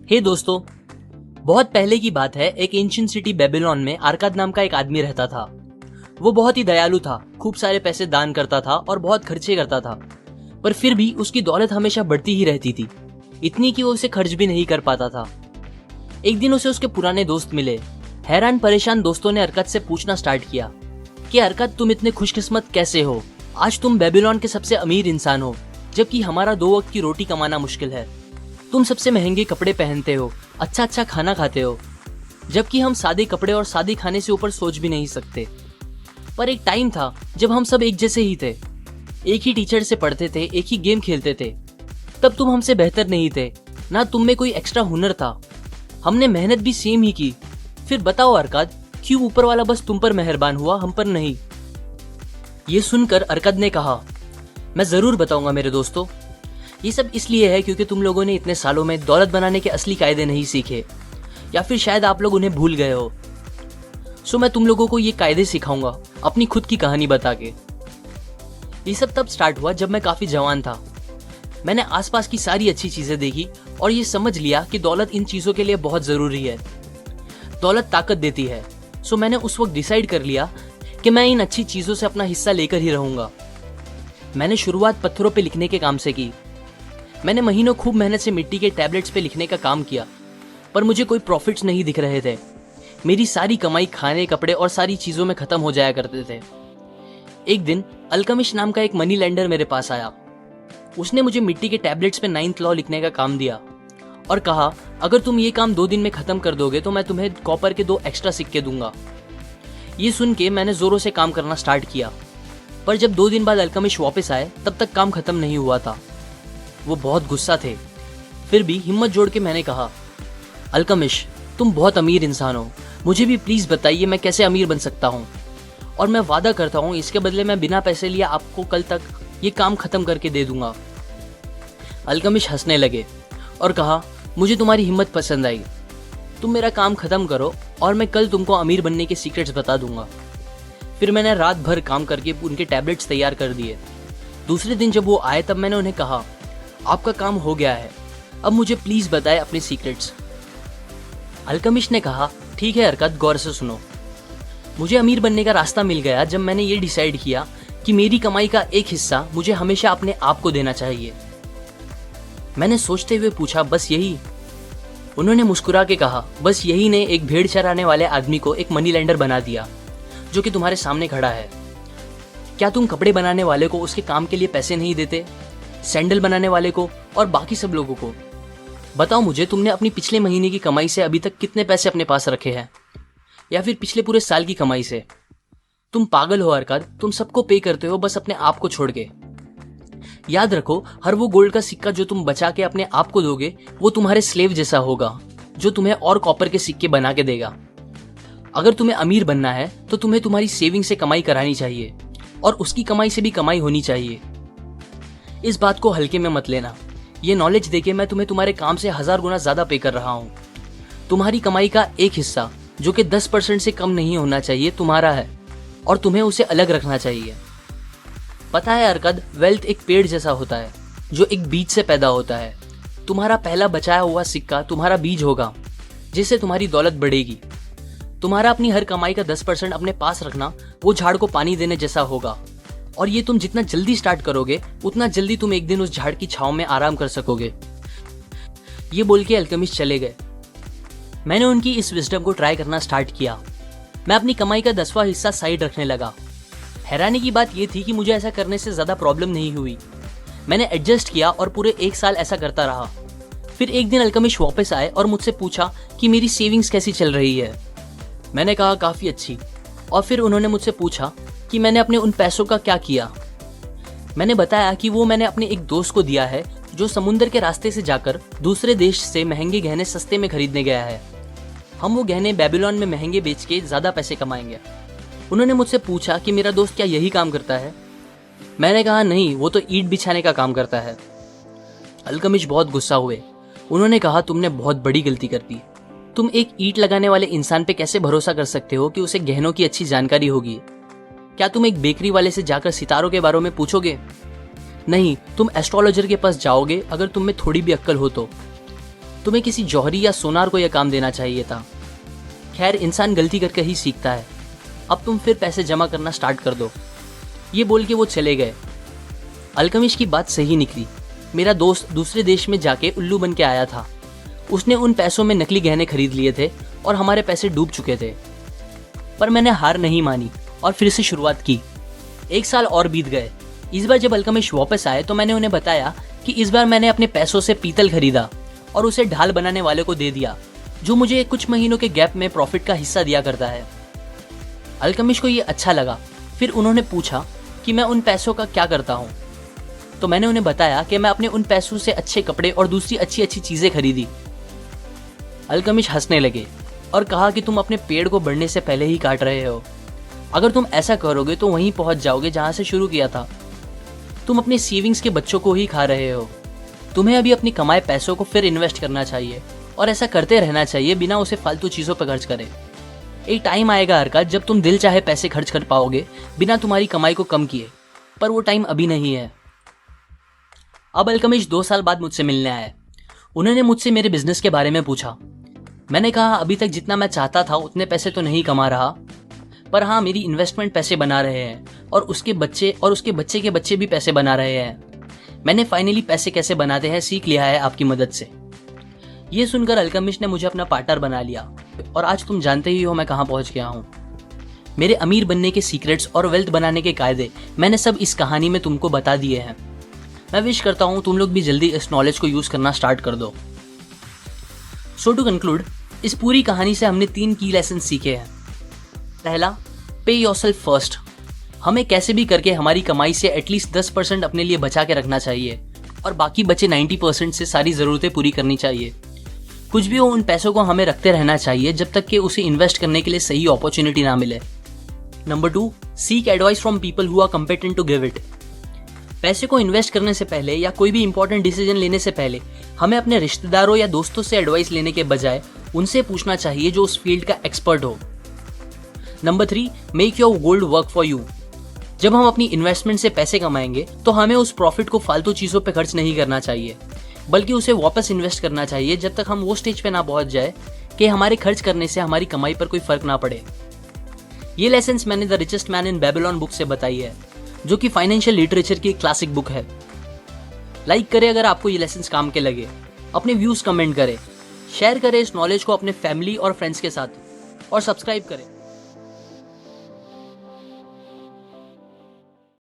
हे दोस्तों, बहुत पहले की बात है। एक एंशिएंट सिटी बेबीलोन में अरकाद नाम का एक आदमी रहता था। वो बहुत ही दयालु था, खूब सारे पैसे दान करता था और बहुत खर्चे करता था, पर फिर भी उसकी दौलत हमेशा बढ़ती ही रहती थी, इतनी कि वो उसे खर्च भी नहीं कर पाता था। एक दिन उसे उसके पुराने दोस्त मिले। हैरान परेशान दोस्तों ने अरकाद से पूछना स्टार्ट किया कि अरकाद, तुम इतने खुशकिस्मत कैसे हो? आज तुम बेबीलोन के सबसे अमीर इंसान हो, जबकि हमारा 2 वक्त की रोटी कमाना मुश्किल है। तुम सबसे महंगे कपड़े पहनते हो, अच्छा खाना खाते हो, जबकि हम सादे कपड़े और सादे खाने से ऊपर सोच भी नहीं सकते। पर एक टाइम था जब हम सब एक जैसे ही थे, एक ही टीचर से पढ़ते थे, एक ही गेम खेलते थे। तब तुम हमसे बेहतर नहीं थे, ना तुम में कोई एक्स्ट्रा हुनर था। हमने मेहनत भी सेम ही की। फिर बताओ अरकाद, क्यों ऊपर वाला बस तुम पर मेहरबान हुआ, हम पर नहीं? ये सुनकर अरकाद ने कहा, मैं जरूर बताऊंगा मेरे दोस्तों। ये सब इसलिए है क्योंकि तुम लोगों ने इतने सालों में दौलत बनाने के असली कायदे नहीं सीखे, या फिर शायद आप लोग उन्हें भूल गए हो। सो मैं तुम लोगों को ये कायदे सिखाऊंगा अपनी खुद की कहानी बता के। ये सब तब स्टार्ट हुआ जब मैं काफी जवान था। मैंने आसपास की सारी अच्छी चीजें देखी और ये समझ लिया कि दौलत इन चीजों के लिए बहुत जरूरी है। दौलत ताकत देती है। सो मैंने उस वक्त डिसाइड कर लिया कि मैं इन अच्छी चीजों से अपना हिस्सा लेकर ही रहूंगा। मैंने शुरुआत पत्थरों पे लिखने के काम से की। मैंने महीनों खूब मेहनत से मिट्टी के टैबलेट्स पे लिखने का काम किया, पर मुझे कोई प्रॉफिट्स नहीं दिख रहे थे। मेरी सारी कमाई खाने, कपड़े और सारी चीजों में खत्म हो जाया करते थे। एक दिन अल्केमिस्ट नाम का एक मनी लेंडर मेरे पास आया। उसने मुझे मिट्टी के टैबलेट्स पे 9th लॉ लिखने का काम दिया और कहा, अगर तुम ये काम 2 दिन में खत्म कर दोगे तो मैं तुम्हें कॉपर के 2 एक्स्ट्रा सिक्के दूंगा। ये सुन के मैंने जोरों से काम करना स्टार्ट किया, पर जब 2 दिन बाद अल्केमिस्ट वापस आए तब तक काम खत्म नहीं हुआ था। वो बहुत गुस्सा थे। फिर भी हिम्मत जोड़ के मैंने कहा, अल्केमिस्ट, तुम बहुत अमीर इंसान हो, मुझे भी प्लीज बताइए मैं कैसे अमीर बन सकता हूँ, और मैं वादा करता हूँ इसके बदले मैं बिना पैसे लिए आपको कल तक ये काम खत्म करके दे दूंगा। अल्केमिस्ट हंसने लगे और कहा, मुझे तुम्हारी हिम्मत पसंद आई। तुम मेरा काम खत्म करो और मैं कल तुमको अमीर बनने के सीक्रेट्स बता दूंगा। फिर मैंने रात भर काम करके उनके टैबलेट्स तैयार कर दिए। दूसरे दिन जब वो आए तब मैंने उन्हें कहा, आपका काम हो गया है, अब मुझे प्लीज बताएं अपने सीक्रेट्स। अल्केमिस्ट ने कहा, ठीक है अरकाद, गौर से सुनो। मुझे अमीर बनने का रास्ता मिल गया जब मैंने ये डिसाइड किया कि मेरी कमाई का एक हिस्सा मुझे हमेशा अपने आप को देना चाहिए। मैंने सोचते हुए पूछा, बस यही? उन्होंने मुस्कुरा के कहा, बस यही ने एक भेड़ चराने वाले आदमी को एक मनी लेंडर बना दिया, जो कि तुम्हारे सामने खड़ा है। क्या तुम कपड़े बनाने वाले को उसके काम के लिए पैसे नहीं देते, सैंडल बनाने वाले को और बाकी सब लोगों को? बताओ मुझे, तुमने अपनी पिछले महीने की कमाई से अभी तक कितने पैसे अपने पास रखे हैं, या फिर पिछले पूरे साल की कमाई से? तुम पागल हो अरकाद, तुम सबको पे करते हो, बस अपने आप को छोड़ के। याद रखो, हर वो गोल्ड का सिक्का जो तुम बचा के अपने आप को दोगे वो तुम्हारे स्लेव जैसा होगा, जो तुम्हें और कॉपर के सिक्के बना के देगा। अगर तुम्हें अमीर बनना है तो तुम्हें तुम्हारी सेविंग से कमाई करानी चाहिए, और उसकी कमाई से भी कमाई होनी चाहिए। इस बात को हल्के में मत लेना। ये नॉलेज देके मैं तुम्हें तुम्हारे काम से 1000 गुना ज्यादा पे कर रहा हूँ। तुम्हारी कमाई का एक हिस्सा, जो कि 10% से कम नहीं होना चाहिए, तुम्हारा है, और तुम्हें उसे अलग रखना चाहिए। पता है अरकाद, वेल्थ एक पेड़ जैसा होता है जो एक बीज से पैदा होता है। तुम्हारा पहला बचाया हुआ सिक्का तुम्हारा बीज होगा, जिससे तुम्हारी दौलत बढ़ेगी। तुम्हारा अपनी हर कमाई का 10% अपने पास रखना वो झाड़ को पानी देने जैसा होगा, और ये तुम जितना जल्दी स्टार्ट करोगे उतना जल्दी तुम एक दिन उस झाड़ की छांव में आराम कर सकोगे। ये बोल के अल्केमिस्ट चले गए। मैंने उनकी इस विजडम को ट्राई करना स्टार्ट किया। मैं अपनी कमाई का 10वां हिस्सा साइड रखने लगा। हैरानी की बात यह थी कि मुझे ऐसा करने से ज्यादा प्रॉब्लम नहीं हुई। मैंने एडजस्ट किया और पूरे 1 साल ऐसा करता रहा। फिर एक दिन अल्केमिस्ट वापस आए और मुझसे पूछा कि मेरी सेविंग्स कैसी चल रही है। मैंने कहा, काफी अच्छी। और फिर उन्होंने मुझसे पूछा कि मैंने अपने उन पैसों का क्या किया। मैंने बताया कि वो मैंने अपने एक दोस्त को दिया है जो समुद्र के रास्ते से जाकर दूसरे देश से महंगे गहने सस्ते में खरीदने गया है। हम वो गहने बेबीलोन में महंगे बेच के ज्यादा पैसे कमाएंगे। उन्होंने मुझसे पूछा कि मेरा दोस्त क्या यही काम करता है। मैंने कहा, नहीं, वो तो ईंट बिछाने का काम करता है। अल्केमिस्ट बहुत गुस्सा हुए। उन्होंने कहा, तुमने बहुत बड़ी गलती कर दी। तुम एक ईंट लगाने वाले इंसान पे कैसे भरोसा कर सकते हो कि उसे गहनों की अच्छी जानकारी होगी? क्या तुम एक बेकरी वाले से जाकर सितारों के बारे में पूछोगे? नहीं, तुम एस्ट्रोलॉजर के पास जाओगे अगर तुम में थोड़ी भी अक्ल हो तो। तुम्हें किसी जौहरी या सोनार को यह काम देना चाहिए था। खैर, इंसान गलती करके ही सीखता है। अब तुम फिर पैसे जमा करना स्टार्ट कर दो। ये बोल के वो चले गए। अल्केमिस्ट की बात सही निकली। मेरा दोस्त दूसरे देश में जाके उल्लू बन के आया था। उसने उन पैसों में नकली गहने खरीद लिए थे और हमारे पैसे डूब चुके थे। पर मैंने हार नहीं मानी और फिर से शुरुआत की। 1 साल और बीत गए। इस बार जब अल्केमिस्ट वापस आए तो मैंने उन्हें बताया कि इस बार मैंने अपने पैसों से पीतल खरीदा और उसे ढाल बनाने वाले को दे दिया, जो मुझे कुछ महीनों के गैप में प्रॉफिट का हिस्सा दिया करता है। अल्केमिस्ट को ये अच्छा लगा। फिर उन्होंने पूछा कि मैं उन पैसों का क्या करता हूँ। तो मैंने उन्हें बताया कि मैं अपने उन पैसों से अच्छे कपड़े और दूसरी अच्छी अच्छी चीजें खरीदी। अल्केमिस्ट हंसने लगे और कहा कि तुम अपने पेड़ को बढ़ने से पहले ही काट रहे हो। अगर तुम ऐसा करोगे तो वहीं पहुंच जाओगे जहां से शुरू किया था। तुम अपने सेविंग्स के बच्चों को ही खा रहे हो। तुम्हें अभी अपनी कमाए पैसों को फिर इन्वेस्ट करना चाहिए और ऐसा करते रहना चाहिए बिना उसे फालतू चीजों पर खर्च करे। एक टाइम आएगा हरकत जब तुम दिल चाहे पैसे खर्च कर पाओगे बिना तुम्हारी कमाई को कम किए, पर वो टाइम अभी नहीं है। अब अल्केमिस्ट 2 साल बाद मुझसे मिलने आए। उन्होंने मुझसे मेरे बिजनेस के बारे में पूछा। मैंने कहा अभी तक जितना मैं चाहता था उतने पैसे तो नहीं कमा रहा, पर हाँ, मेरी इन्वेस्टमेंट पैसे बना रहे हैं और उसके बच्चे के बच्चे भी पैसे बना रहे हैं। मैंने फाइनली पैसे कैसे बनाते हैं सीख लिया है आपकी मदद से। ये सुनकर अल्केमिस्ट ने मुझे अपना पार्टनर बना लिया और आज तुम जानते ही हो मैं कहाँ पहुंच गया हूँ। मेरे अमीर बनने के सीक्रेट्स और वेल्थ बनाने के कायदे मैंने सब इस कहानी में तुमको बता दिए हैं। मैं विश करता हूँ तुम लोग भी जल्दी इस नॉलेज को यूज करना स्टार्ट कर दो। सो टू कंक्लूड, इस पूरी कहानी से हमने 3 की लेसन सीखे हैं। पहला, पे योरसेल्फ फर्स्ट। हमें कैसे भी करके हमारी कमाई से एटलीस्ट 10% अपने लिए बचा के रखना चाहिए और बाकी बचे 90% से सारी ज़रूरतें पूरी करनी चाहिए। कुछ भी हो, उन पैसों को हमें रखते रहना चाहिए जब तक कि उसे इन्वेस्ट करने के लिए सही अपॉर्चुनिटी ना मिले। Number 2, seek advice from people who are competent to give it. पैसे को इन्वेस्ट करने से पहले या कोई भी इंपॉर्टेंट डिसीजन लेने से पहले हमें अपने रिश्तेदारों या दोस्तों से एडवाइस लेने के बजाय उनसे पूछना चाहिए जो उस फील्ड का एक्सपर्ट हो। Number 3, make your gold work for you. जब हम अपनी इन्वेस्टमेंट से पैसे कमाएंगे तो हमें उस प्रॉफिट को फालतू चीजों पे खर्च नहीं करना चाहिए, बल्कि उसे वापस इन्वेस्ट करना चाहिए जब तक हम वो स्टेज पे ना पहुंच जाए कि हमारे खर्च करने से हमारी कमाई पर कोई फर्क ना पड़े। ये लेसन्स मैंने the richest man in Babylon book से बताई है, जो कि फाइनेंशियल लिटरेचर की एक क्लासिक बुक है। लाइक करें अगर आपको ये लेसन्स काम के लगे, अपने व्यूज कमेंट करें, शेयर करें इस नॉलेज को अपने फैमिली और फ्रेंड्स के साथ और सब्सक्राइब करें।